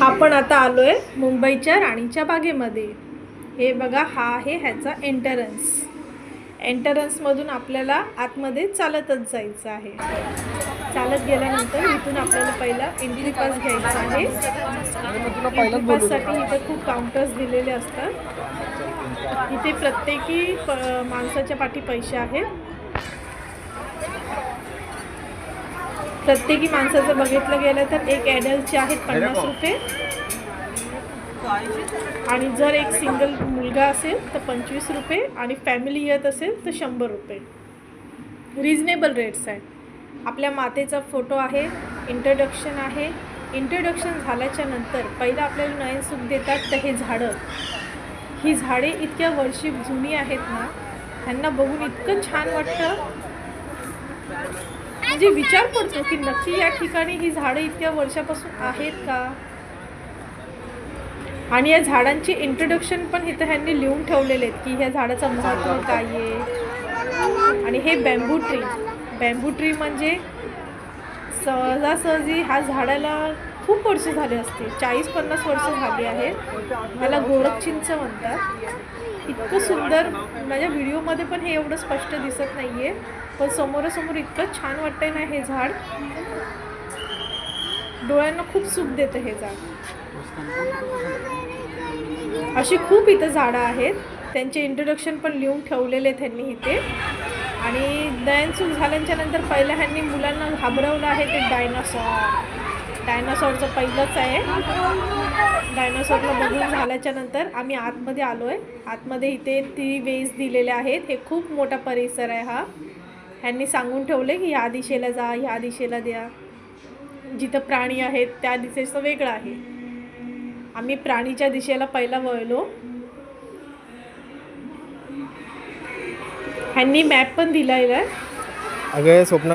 आपण आता आलोय मुंबईच्या राणीच्या बागेमध्ये। हे बघा, हा आहे ह्याचा एंट्रन्समधून आपल्याला आतमध्ये चालतच जायचं आहे। चालत गेल्यानंतर इथून आपल्याला पहिला एंट्री पास घ्यायचा आहे। एंट्री पाससाठी इथे खूप काउंटर्स दिलेले असतात। इथे प्रत्येकी माणसाच्या पाठी पैसे आहेत। प्रत्येकी माणसाचं बघितलं गेलं तर एक ॲडल्टचे आहेत 50 रुपये आणि जर एक सिंगल मुलगा असेल तर 25 रुपये आणि फॅमिली येत असेल तर 100 रुपये। रिजनेबल रेट्स आहेत। आपल्या मातेचा फोटो आहे, इंट्रोडक्शन आहे। इंट्रोडक्शन झाल्याच्या नंतर पहिलं आपल्याला नयन सुख देतात तर हे झाडं, ही झाडे इतक्या वर्षी जुनी आहेत ना, ह्यांना बघून इतकं छान वाटतं, म्हणजे विचार पडतो की नक्की या ठिकाणी ही झाडं इतक्या वर्षापासून आहेत का। आणि या झाडांची इंट्रोडक्शन पण इथं ह्यांनी लिहून ठेवलेले आहेत की ह्या झाडाचं महत्त्व काय आहे। आणि हे बॅम्बू ट्री म्हणजे सहजासहजी ह्या झाडाला खूप वर्ष झाले असते, 40-50 वर्ष झाली आहेत। ह्याला गोरख चिंच म्हणतात। इतकं सुंदर, माझ्या व्हिडिओमध्ये पण हे एवढं स्पष्ट दिसत नाही आहे, पण समोरासमोर इतकं छान वाटतंय ना हे झाड, डोळ्यांना खूप सुख देतं हे झाड। अशी खूप इथं झाडं आहेत, त्यांचे इंट्रोडक्शन पण लिहून ठेवलेले आहेत त्यांनी इथे। आणि नयनसुख झाल्याच्या नंतर पहिलं ह्यांनी मुलांना घाबरवलं आहे ते डायनासॉरचं पहिलंच आहे। डायनासॉरला बघून झाल्याच्या नंतर आम्ही आतमध्ये आलो आहे। आतमध्ये इथे 3 वेज दिलेले आहेत। हे खूप मोठा परिसर आहे हा। ह्यांनी सांगून ठेवले की ह्या दिशेला जा, ह्या दिशेला द्या, जिथं प्राणी आहेत त्या दिशेचं वेगळं आहे। आम्ही प्राणीच्या दिशेला पहिला वळलो। ह्यांनी मॅप पण दिलेला आहे। अगं स्वप्न